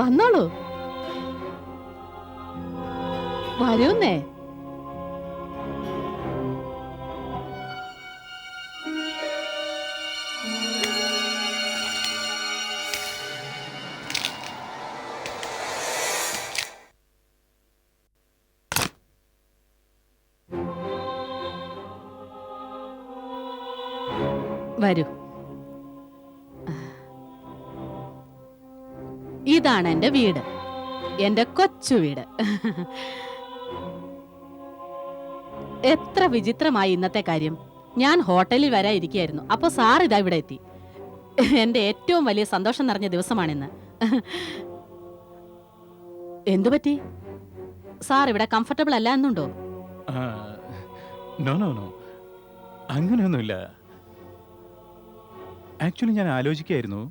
വന്നോളൂ, വരൂന്നേ. വരൂ. ഇതാണ് എന്റെ വീട്, എന്റെ കൊച്ചു വീട്. എത്ര വിചിത്രമായി ഇന്നത്തെ കാര്യം. ഞാൻ ഹോട്ടലിൽ വരാതിരിക്കുകയായിരുന്നു, അപ്പൊ സാർ ഇതാ ഇവിടെ എത്തി. എന്റെ ഏറ്റവും വലിയ സന്തോഷം നിറഞ്ഞ ദിവസമാണിന്ന്. എന്തു പറ്റി? സാർ ഇവിടെ കംഫർട്ടബിൾ അല്ല എന്നുണ്ടോ? അങ്ങനെയൊന്നുമില്ല. ആക്ച്വലി ഞാൻ ആലോചിക്കായിരുന്നു,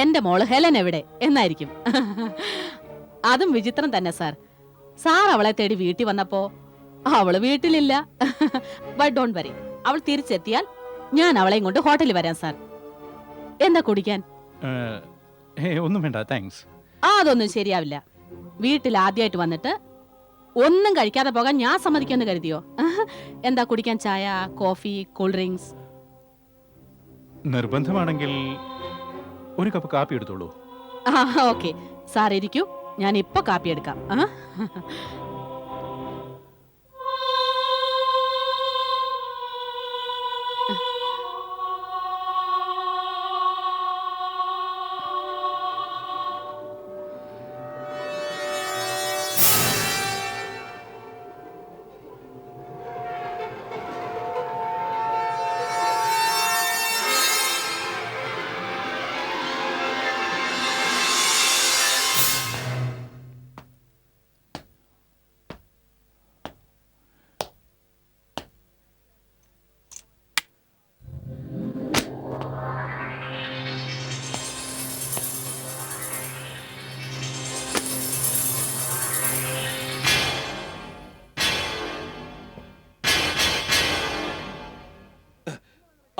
എന്റെ മോള് ഹെലൻ എവിടെ എന്നായിരിക്കും. അതും വിചിത്രം തന്നെ സാർ. സാർ അവളെ തേടി വീട്ടിൽ വന്നപ്പോ അവള് വീട്ടിലില്ല. ബട്ട് ഡോണ്ട് വറി, അവൾ തിരിച്ചെത്തിയാൽ ഞാൻ അവളെയും കൊണ്ട് ഹോട്ടലിൽ വരാം സാർ. എന്താ കുടിക്കാൻ? ഒന്നും വേണ്ട, താങ്ക്സ്. അതൊന്നും ശരിയാവില്ല. വീട്ടിൽ ആദ്യമായിട്ട് വന്നിട്ട് ഒന്നും കഴിക്കാതെ പോകാൻ ഞാൻ സമ്മതിക്കുമെന്ന് കരുതിയോ? എന്താ കുടിക്കാൻ? ചായ, കോഫി, കൂൾ ഡ്രിങ്ക്സ്? നിർബന്ധമാണെങ്കിൽ ഒരു കപ്പ് കാപ്പി എടുത്തോളൂ. ഓക്കെ സാർ, ഇരിക്കൂ, ഞാൻ ഇപ്പൊ കാപ്പി എടുക്കാം.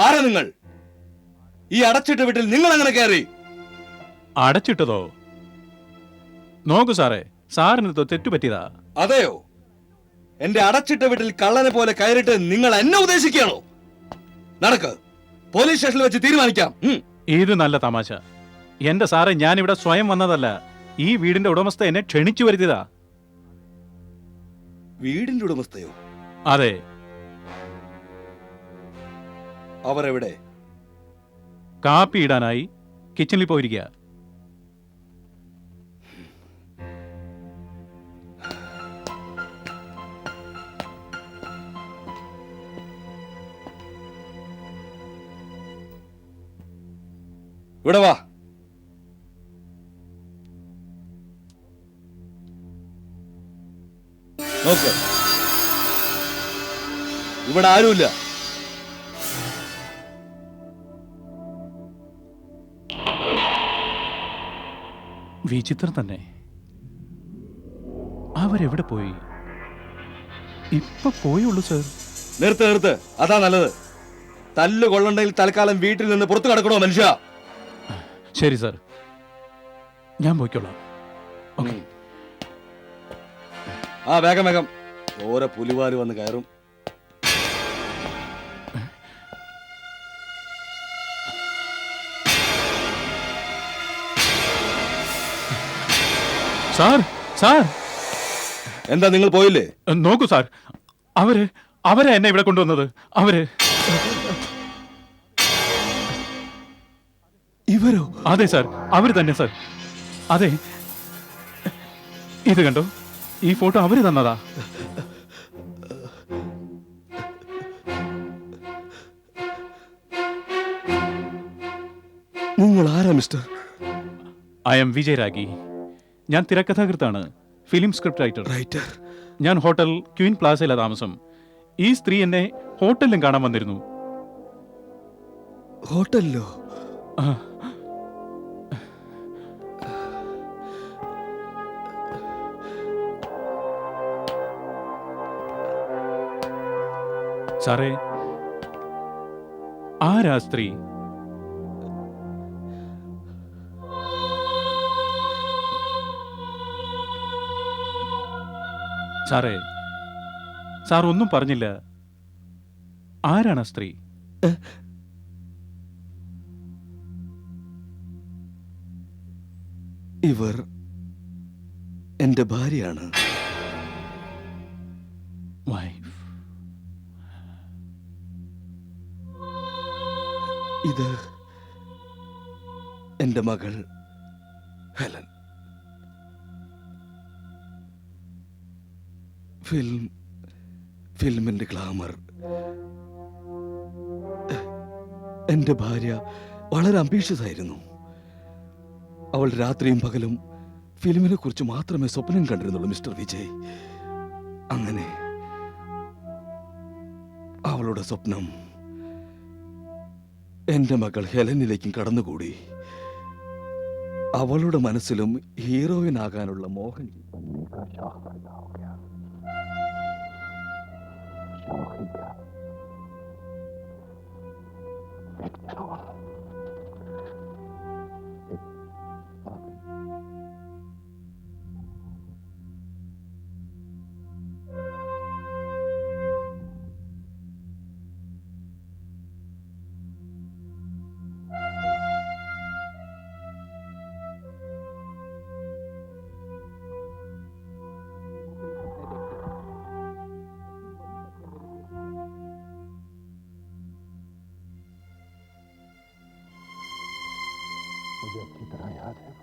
ആരാ നിങ്ങൾ? ഈ അടച്ചിട്ട വീട്ടിൽ നിങ്ങൾ അങ്ങനെ കയറി? അടച്ചിട്ടതോ? നോക്കൂ സാറേ, സാറിന് തെറ്റുപറ്റിയതാ. അതെയോ? എന്റെ അടച്ചിട്ട വീട്ടിൽ കള്ളനെ പോലെ കയറിയിട്ട് നിങ്ങൾ എന്നെ ഉദ്ദേശിക്കുകയാണോ? നടക്ക്, പോലീസ് സ്റ്റേഷനിൽ വെച്ച് തീരുമാനിക്കാം. ഇത് നല്ല തമാശ. എന്റെ സാറേ, ഞാനിവിടെ സ്വയം വന്നതല്ല. ഈ വീടിന്റെ ഉടമസ്ഥ എന്നെ ക്ഷണിച്ചു വരുത്തിയതാ. വീടിന്റെ ഉടമസ്ഥയോ? അതെ. അവരെവിടെ? കാപ്പി ഇടാനായി കിച്ചണിൽ പോയിരിക്കുക. ഇവിടെ വാ. നോക്ക്, ഇവിടെ ആരുമില്ല. വിചിത്രം തന്നെ. അവരെവിടെ പോയി? ഇപ്പൊ പോയുള്ളൂ സർ. നിർത്ത് നിർത്ത്, അതാ നല്ലത്. തല്ല് കൊള്ളണ്ടെങ്കിൽ തൽക്കാലം വീട്ടിൽ നിന്ന് പുറത്തു കിടക്കണോ മനുഷ്യ? ശരി സർ, ഞാൻ പോയിക്കോളാം. വേഗം വേഗം. ഓരോ പുലിവാല് വന്ന് കയറും. Sir, sir. എന്താ, നിങ്ങൾ പോയില്ലേ? നോക്കൂ സാർ, അവരെ എന്നെ ഇവിടെ കൊണ്ടുവന്നത്. ഇവരോ? അതെ സാർ, അവര് തന്നെ സാർ. അതെ, ഇത് കണ്ടോ, ഈ ഫോട്ടോ അവര് തന്നതാ. നിങ്ങൾ ആരാ mister? I M Vijay ragi. ഞാൻ തിരക്കഥാകൃത്താണ്, ഫിലിം സ്ക്രിപ്റ്റ് റൈറ്റർ. ഞാൻ ഹോട്ടൽ ക്വീൻ പ്ലാസയിലെ താമസം. ഈ സ്ത്രീ എന്നെ ഹോട്ടലിലും കാണാൻ വന്നിരുന്നു. ഹോട്ടലിലോ? സാറേ, ആരാ സ്ത്രീ? സാറേ, സാർ ഒന്നും പറഞ്ഞില്ല. ആരാണ് ആ സ്ത്രീ? ഇവർ എന്റെ ഭാര്യയാണ്. വൈഫ്. ഇത് എന്റെ മകൾ ഹെലൻ. ഫിലിമിന്റെ ഗ്ലാമർ. എന്റെ ഭാര്യ വളരെ അംബീഷ്യസ് ആയിരുന്നു. അവൾ രാത്രിയും പകലും ഫിലിമിനെ കുറിച്ച് മാത്രമേ സ്വപ്നം കണ്ടിരുന്നുള്ളൂ മിസ്റ്റർ വിജയ്. അങ്ങനെ അവളുടെ സ്വപ്നം എന്റെ മകൾ ഹെലനിലേക്കും കടന്നുകൂടി. അവളുടെ മനസ്സിലും ഹീറോയിനാകാനുള്ള മോഹൻ. मुझे अच्छी तरह याद है